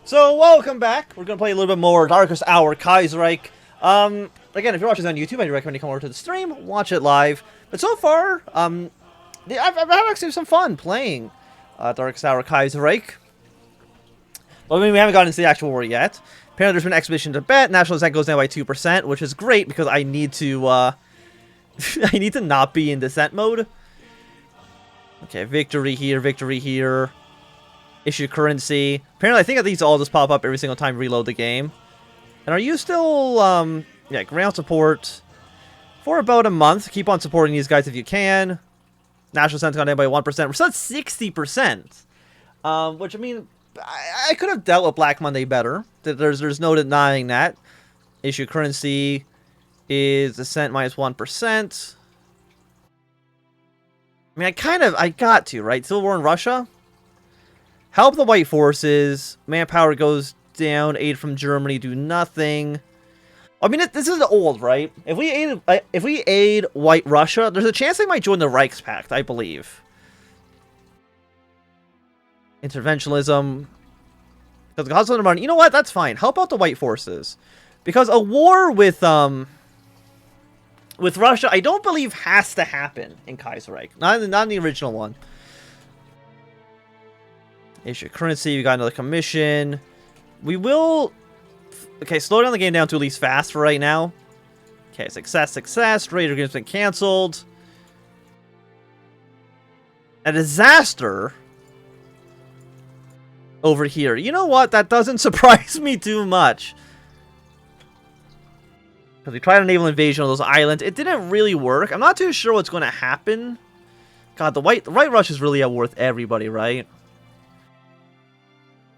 So, welcome back. We're going to play a little bit more Darkest Hour Kaiserreich. Again, if you're watching this on YouTube, I'd recommend you come over to the stream, watch it live. But so far, I've actually some fun playing Darkest Hour Kaiserreich. Well, I mean, we haven't gotten into the actual war yet. Apparently, there's been an expedition to Tibet. National descent goes down by 2%, which is great because I need to, I need to not be in descent mode. Okay, victory here. Issue currency. Apparently, I think these all just pop up every single time you reload the game. And are you still, yeah, ground support for about a month. Keep on supporting these guys if you can. National descent's gone down by 1%. We're still at 60%. Which, I mean, I could have dealt with Black Monday better. There's no denying that. Issue currency is descent minus 1%. I mean, I got to, right? Civil war in Russia. Help the white forces. Manpower goes down. Aid from Germany do nothing. I mean, this is old, right? If we aid White Russia, there's a chance they might join the Reichspakt, I believe. Interventionism. Because the cost of money. You know what? That's fine. Help out the white forces, because a war with Russia, I don't believe has to happen in Kaiserreich. Not in the original one. Issue currency, we got another commission. We will... Okay, slow down the game down to at least fast for right now. Okay, success. Raider game's been cancelled. A disaster over here. You know what? That doesn't surprise me too much. Because we tried a naval invasion of those islands. It didn't really work. I'm not too sure what's going to happen. God, the White Rush is really at war with everybody, right?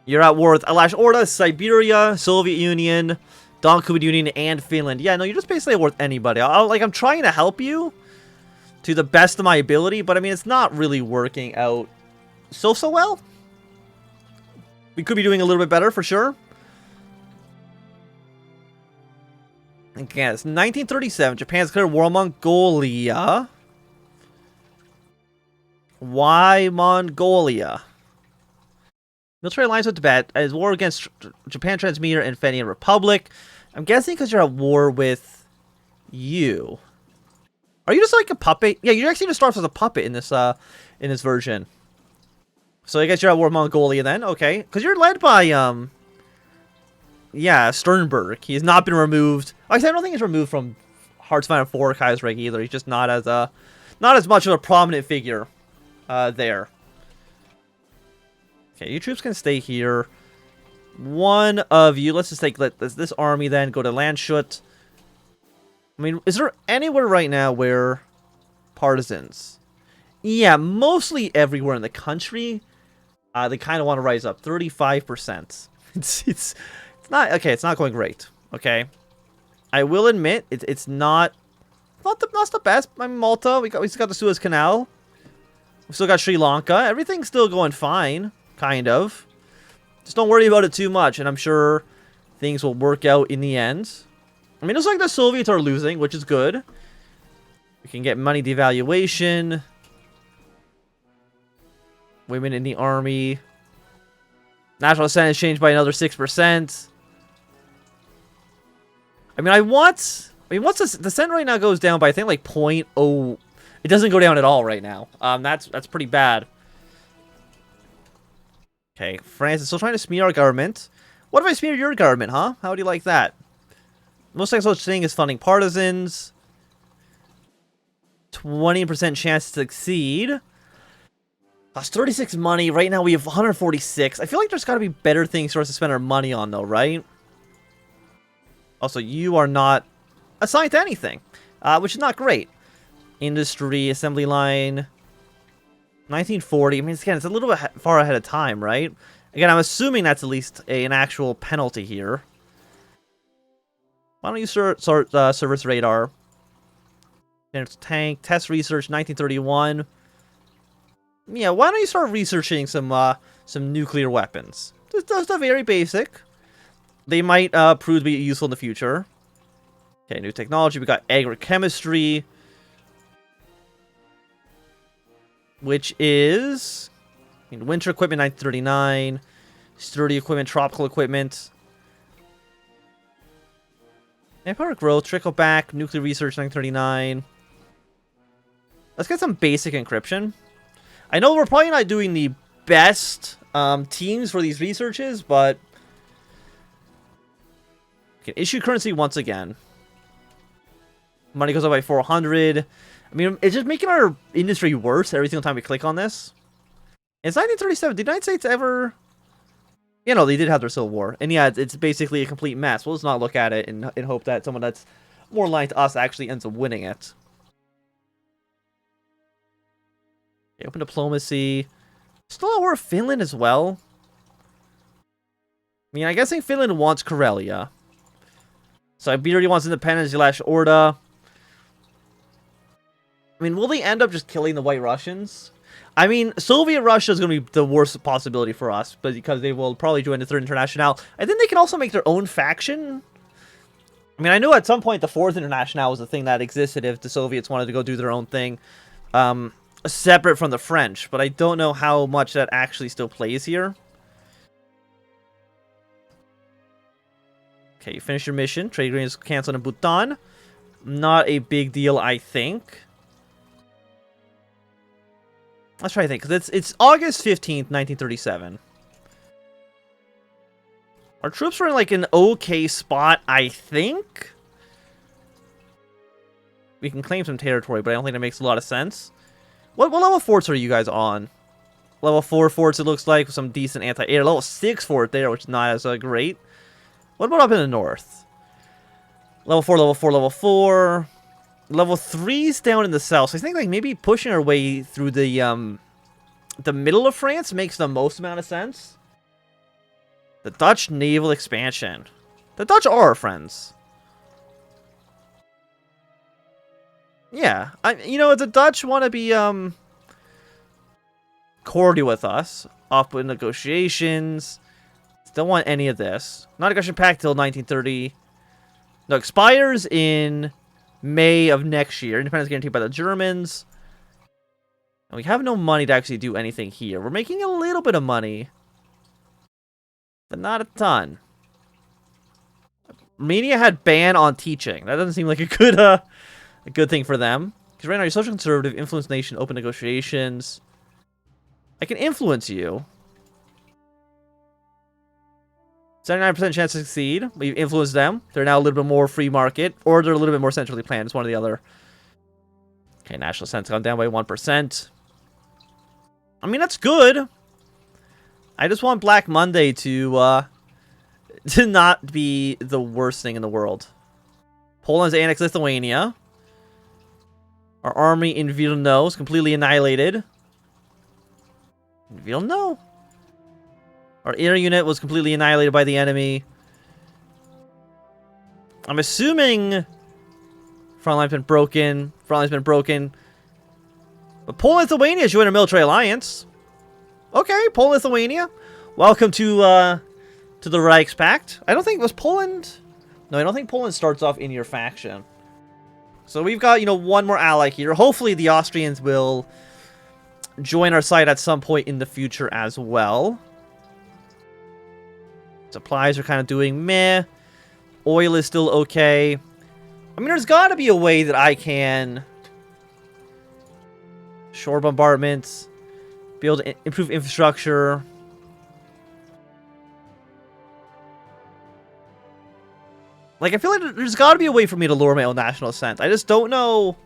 You're at war with Alash Orda, Siberia, Soviet Union, Don Soviet Union, and Finland. Yeah, no, you're just basically at war with anybody. I'm trying to help you to the best of my ability, but I mean, it's not really working out so well. We could be doing a little bit better for sure. Again, it's 1937. Japan's declared war on Mongolia. Why Mongolia? Military alliance with Tibet is war against Japan Transmeter and Fenian Republic. I'm guessing because you're at war with you. Are you just like a puppet? Yeah, you actually just start off as a puppet in this version. So I guess you're at war with Mongolia then. Okay, because you're led by yeah, Sternberg. He has not been removed. Actually, I don't think he's removed from Hearts of 4 Kaiserreich either. He's just not as much of a prominent figure there. Okay, you troops can stay here. One of you, let's just take this army then, go to Landshut. I mean, is there anywhere right now where partisans? Yeah, mostly everywhere in the country. They kind of want to rise up. 35%. It's not, okay, it's not going great. Okay. I will admit, it's not the best. I mean, Malta, we still got the Suez Canal. We still got Sri Lanka. Everything's still going fine. Kind of. Just don't worry about it too much, and I'm sure things will work out in the end. I mean, it looks like the Soviets are losing, which is good. We can get money devaluation. Women in the army. National descent is changed by another 6%. I mean, once the descent right now goes down by, I think, like 0.0... It doesn't go down at all right now. That's pretty bad. Okay, France is still trying to smear our government. What if I smear your government, huh? How would you like that? Most like such thing is funding partisans. 20% chance to succeed. Cost 36 money. Right now we have 146. I feel like there's got to be better things for us to spend our money on, though, right? Also, you are not assigned to anything, which is not great. Industry, assembly line... 1940. I mean, again, it's a little bit far ahead of time, right? Again, I'm assuming that's at least an actual penalty here. Why don't you start service radar? There's tank test research 1931. Yeah, why don't you start researching some nuclear weapons? Just a very basic. They might prove to be useful in the future. Okay, new technology. We got agrochemistry, which is, I mean, winter equipment 1939, Sturdy equipment, tropical equipment. Manpower growth, trickle back, nuclear research 939. Let's get some basic encryption. I know we're probably not doing the best teams for these researches, but we can issue currency once again. Money goes up by 400. I mean, it's just making our industry worse every single time we click on this. It's 1937. Did the United States ever... You know, they did have their Civil War. And yeah, it's basically a complete mess. We'll just not look at it and hope that someone that's more aligned to us actually ends up winning it. Okay, open diplomacy. Still at war with Finland as well. I mean, I'm guessing Finland wants Karelia. Siberia wants independence, Orda. I mean, will they end up just killing the White Russians? I mean, Soviet Russia is going to be the worst possibility for us, but because they will probably join the Third International. I think they can also make their own faction. I mean, I knew at some point the Fourth International was a thing that existed if the Soviets wanted to go do their own thing, separate from the French, but I don't know how much that actually still plays here. Okay, you finish your mission. Trade agreement is canceled in Bhutan. Not a big deal, I think. Let's try to think, because it's August 15th, 1937. Our troops are in, like, an okay spot, I think. We can claim some territory, but I don't think that makes a lot of sense. What level forts are you guys on? Level 4 forts, it looks like, with some decent anti-air. Level 6 fort there, which is not as great. What about up in the north? Level 4, level 4, level 4... Level 3's down in the south, so I think like maybe pushing our way through the middle of France makes the most amount of sense. The Dutch naval expansion. The Dutch are our friends. Yeah, you know, the Dutch want to be cordial with us, off with negotiations. Don't want any of this. Non-aggression pact till 1930. No, expires in May of next year. Independence guaranteed by the Germans. And we have no money to actually do anything here. We're making a little bit of money, but not a ton. Romania had ban on teaching. That doesn't seem like a good thing for them. Because right now you're social conservative, influence nation, open negotiations. I can influence you. 79% chance to succeed. We've influenced them. They're now a little bit more free market, or they're a little bit more centrally planned. It's one or the other. Okay, national sense gone down by 1%. I mean, that's good. I just want Black Monday to not be the worst thing in the world. Poland's annexed Lithuania. Our army in Vilno is completely annihilated. Vilno? Our air unit was completely annihilated by the enemy. I'm assuming frontline's been broken. Frontline's been broken. But Poland-Lithuania joined a military alliance. Okay, Poland-Lithuania. Welcome to the Reichspakt. I don't think... Was Poland... No, I don't think Poland starts off in your faction. So we've got, you know, one more ally here. Hopefully the Austrians will join our side at some point in the future as well. Supplies are kind of doing meh. Oil is still okay. I mean, there's got to be a way that I can... Shore bombardments. Be able to improve infrastructure. Like, I feel like there's got to be a way for me to lower my own national ascent. I just don't know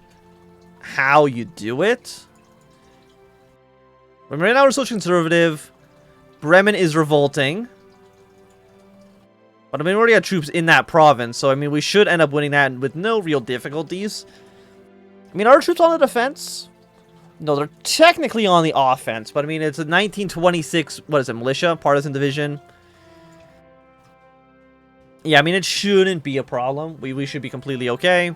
how you do it. But right now we're social conservative. Bremen is revolting. But I mean, we already had troops in that province, so I mean, we should end up winning that with no real difficulties. I mean, are our troops on the defense? No, they're technically on the offense, but I mean, it's a 1926, what is it, militia, partisan division. Yeah, I mean, it shouldn't be a problem. We should be completely okay.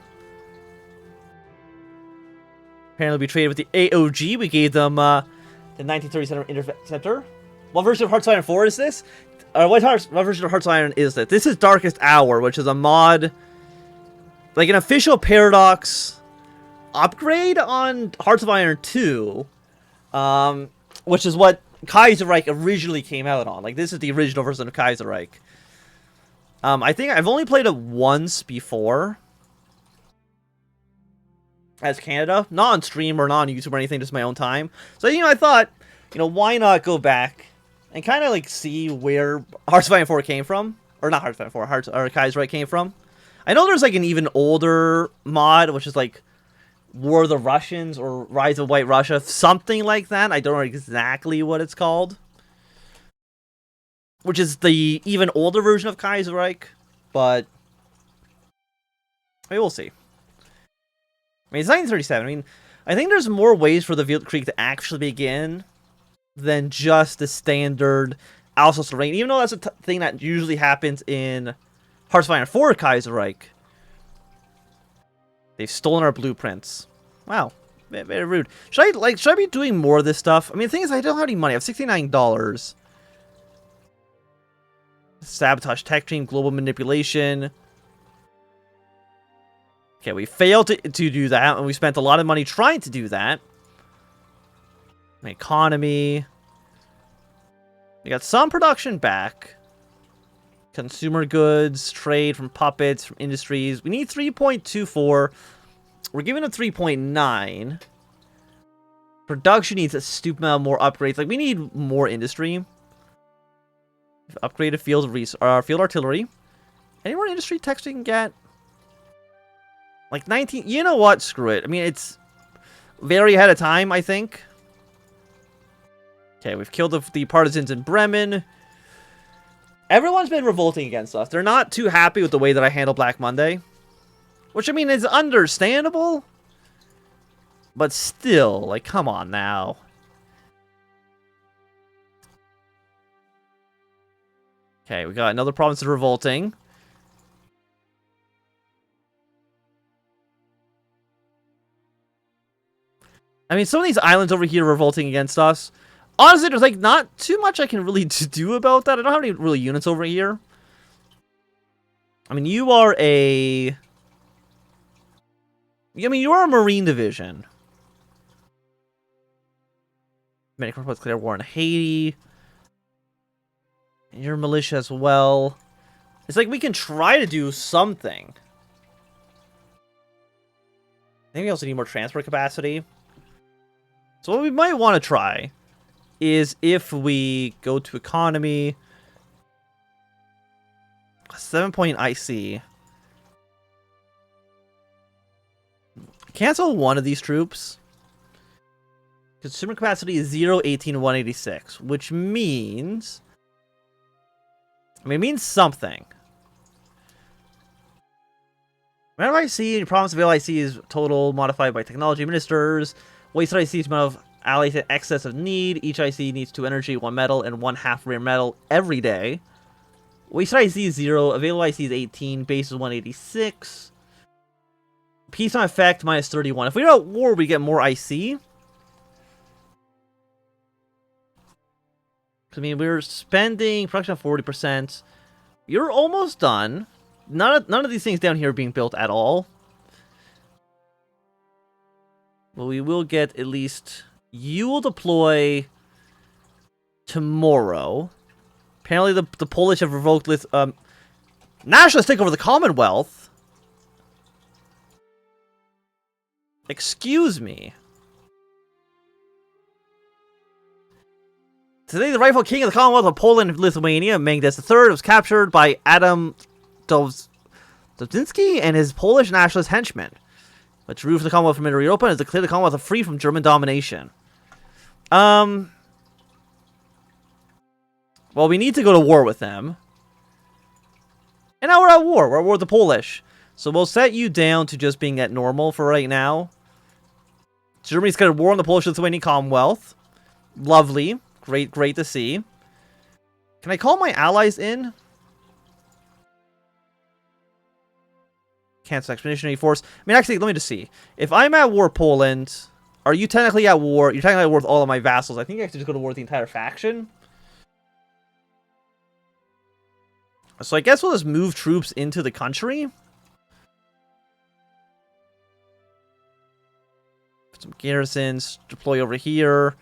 Apparently, we traded with the AOG. We gave them the 1937 Interceptor. What version of Hearts of Iron 4 is this? What version of Hearts of Iron is this? This is Darkest Hour, which is a mod, like an official Paradox upgrade on Hearts of Iron 2, which is what Kaiserreich originally came out on. Like, this is the original version of Kaiserreich. I think I've only played it once before. As Canada. Not on stream or not on YouTube or anything, just my own time. So, I thought, why not go back and kind of, like, see where Hearts of Iron 4 came from. Or not Hearts of Iron 4, or Kaiserreich came from. I know there's, like, an even older mod, which is, like, War of the Russians or Rise of White Russia. Something like that. I don't know exactly what it's called. Which is the even older version of Kaiserreich. But I mean, we'll see. I mean, it's 1937. I mean, I think there's more ways for the Wild Krieg to actually begin than just the standard Alsace Lorraine. Even though that's a thing that usually happens in Hearts of Iron 4 Kaiserreich. They've stolen our blueprints. Wow. Very rude. Should I be doing more of this stuff? I mean, the thing is, I don't have any money. I have $69. Sabotage tech team, global manipulation. Okay, we failed to do that, and we spent a lot of money trying to do that. Economy. We got some production back. Consumer goods, trade from puppets, from industries. We need 3.24. We're giving them 3.9. Production needs a stupid amount more upgrades. Like, we need more industry. We've upgraded field artillery. Any more industry techs we can get? Like 19. You know what? Screw it. I mean, it's very ahead of time, I think. Okay, we've killed the partisans in Bremen. Everyone's been revolting against us. They're not too happy with the way that I handle Black Monday. Which, I mean, is understandable. But still, like, come on now. Okay, we got another province of revolting. I mean, some of these islands over here are revolting against us. Honestly, there's, like, not too much I can really do about that. I don't have any really units over here. I mean, you are a... I mean, you are a Marine Division. Many corporates declare war in Haiti. And you're a militia as well. It's like we can try to do something. I think we also need more transport capacity. So what we might want to try is if we go to economy, 7-point IC. Cancel one of these troops. Consumer capacity is 0, 18, 186, which means... I mean, it means something. Amount of IC in your province of LIC is total modified by technology ministers. Wasted IC is amount of allies in excess of need. Each IC needs 2 energy, 1 metal, and 1/2 rare metal every day. Wasted IC is 0. Available IC is 18. Base is 186. Peace on effect minus 31. If we are at war, we get more IC. I mean, we're spending production of 40%. You're almost done. None of these things down here are being built at all. Well, we will get at least... You will deploy tomorrow. Apparently, the Polish have revoked nationalists take over the Commonwealth. Excuse me. Today, the rightful king of the Commonwealth of Poland and Lithuania, Mangdes III, was captured by Adam Dobzinski and his Polish nationalist henchmen, which ruled the Commonwealth from Middle Europe and has declared the Commonwealth free from German domination. Well, we need to go to war with them. And now we're at war. We're at war with the Polish. So we'll set you down to just being at normal for right now. Germany's got a war on the Polish-Lithuanian Commonwealth. Lovely. Great to see. Can I call my allies in? Cancel Expeditionary Force. I mean, actually, let me just see. If I'm at war with Poland, are you technically at war? You're technically at war with all of my vassals. I think I have to just go to war with the entire faction. So I guess we'll just move troops into the country. Put some garrisons. Deploy over here.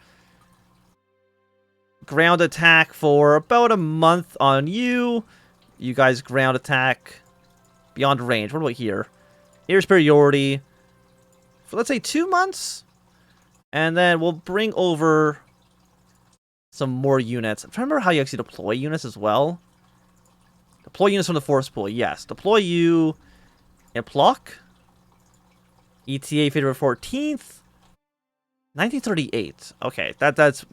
ground attack for about a month on you. You guys ground attack beyond range. What do we hear? Air superiority for, let's say, 2 months. And then we'll bring over some more units. I'm trying to remember how you actually deploy units as well. Deploy units from the force pool. Yes. Deploy you in Plock. ETA February 14th. 1938. Okay, that's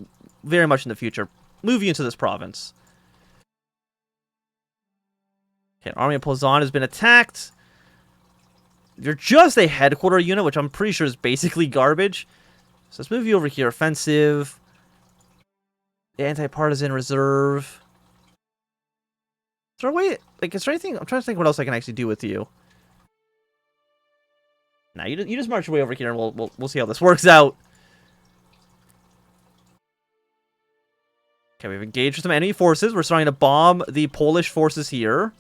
very much in the future. Move you into this province. Okay, Army of Plazan has been attacked. You're just a headquarter unit, which I'm pretty sure is basically garbage. So let's move you over here. Offensive. Anti-partisan reserve. Is there a way... Like, is there anything... I'm trying to think what else I can actually do with you. Now, you just march your way over here, and we'll see how this works out. Okay, we've engaged with some enemy forces. We're starting to bomb the Polish forces here.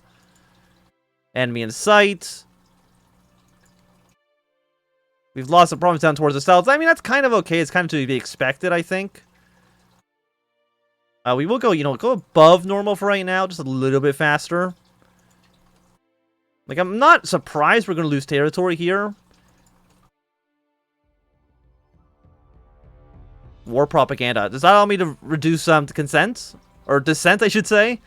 Enemy in sight. We've lost the province down towards the south. I mean, that's kind of okay. It's kind of to be expected, I think. We will go, go above normal for right now. Just a little bit faster. Like, I'm not surprised we're going to lose territory here. War propaganda. Does that allow me to reduce consent? Or dissent, I should say.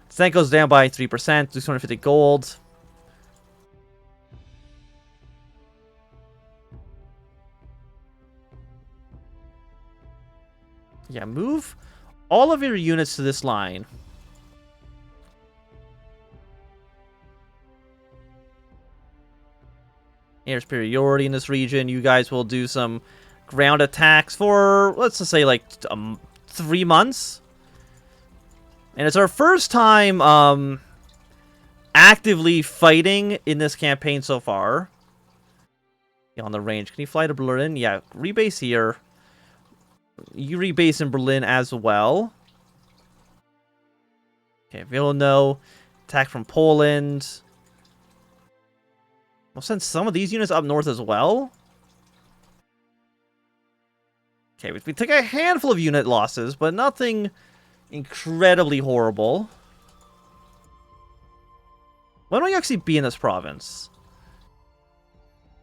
Dissent goes down by 3%. 250 gold. Yeah, move all of your units to this line. Air superiority in this region. You guys will do some ground attacks for, let's just say, like 3 months. And it's our first time actively fighting in this campaign so far. Yeah, on the range. Can you fly to Berlin? Yeah, rebase here. You rebase in Berlin as well. Okay, Vilno. Attack from Poland. We'll send some of these units up north as well. Okay, we took a handful of unit losses, but nothing incredibly horrible. When will you actually be in this province?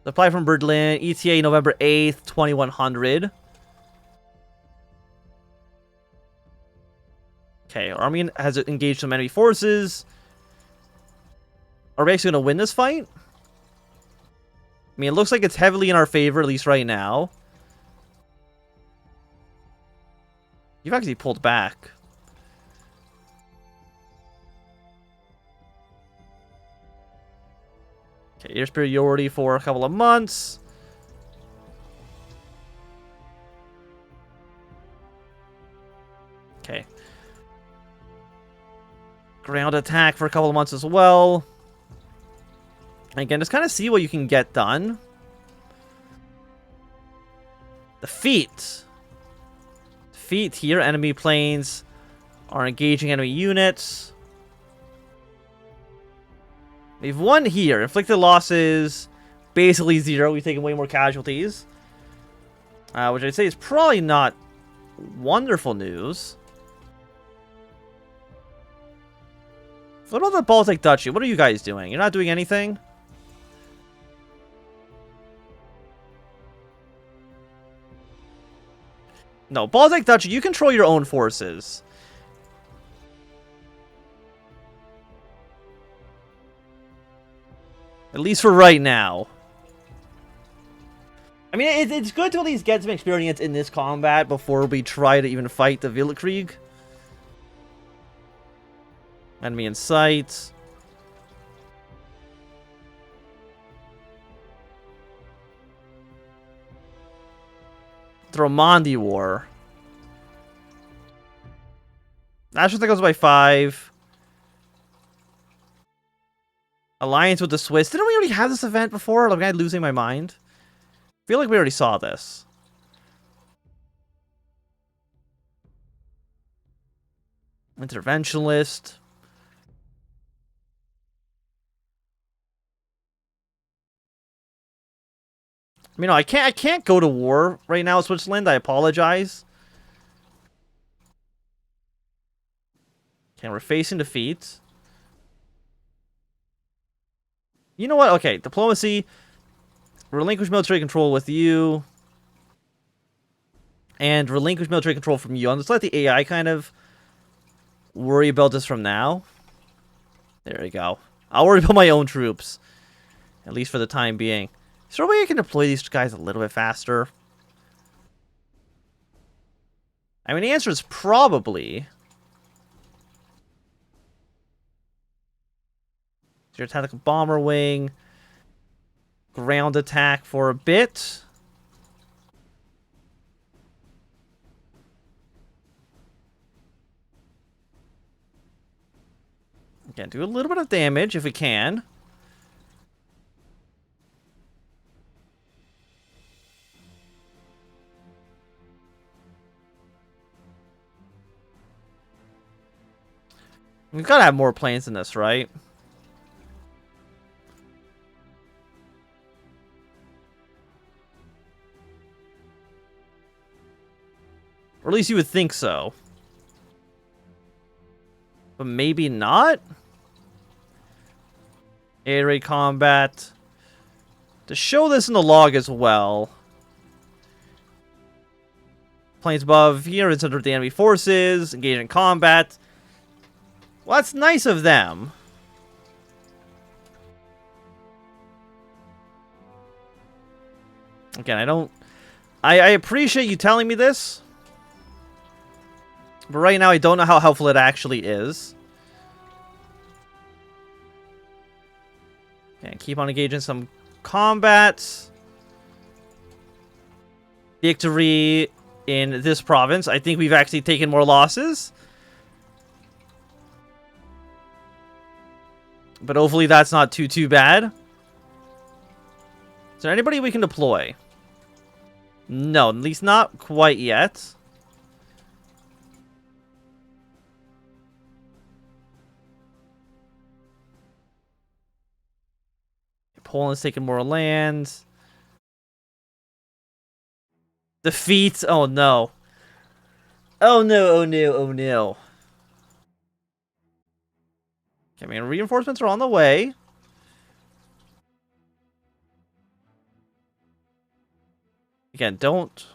Supply from Berlin. ETA November 8th, 2100. Okay, our army has engaged some enemy forces. Are we actually going to win this fight? I mean, it looks like it's heavily in our favor, at least right now. You've actually pulled back. Okay, air superiority for a couple of months. Okay. Ground attack for a couple of months as well. And again, just kind of see what you can get done. Defeat. Defeat here. Enemy planes are engaging enemy units. We've won here. Inflicted losses, basically 0. We've taken way more casualties. Which I'd say is probably not wonderful news. What about the Baltic Duchy? What are you guys doing? You're not doing anything? No, Baltic Duchy, you control your own forces. At least for right now. I mean, it's good to at least get some experience in this combat before we try to even fight the Willkrieg. Enemy in sight. The Romandi War. National that goes by 5. Alliance with the Swiss. Didn't we already have this event before? Like, am I losing my mind? I feel like we already saw this. Interventionist. I mean, no, I can't go to war right now, Switzerland. I apologize. Okay, we're facing defeat. You know what? Okay, diplomacy. Relinquish military control with you. And relinquish military control from you. I'll just let the AI kind of worry about this from now. There we go. I'll worry about my own troops. At least for the time being. Is there a way I can deploy these guys a little bit faster? I mean, the answer is probably. Your tactical bomber wing. Ground attack for a bit. Again, do a little bit of damage if we can. We've got to have more planes than this, right? Or at least you would think so. But maybe not? Air raid combat. To show this in the log as well. Planes above here, it's under the enemy forces. Engage in combat. Well, that's nice of them. Again, I appreciate you telling me this. But right now, I don't know how helpful it actually is. Okay, keep on engaging some combat. Victory in this province. I think we've actually taken more losses. But hopefully that's not too bad. Is there anybody we can deploy? No, at least not quite yet. Poland's taking more land. Defeat. Oh no. Oh no, oh no, oh no. Okay, I mean, reinforcements are on the way. Again, don't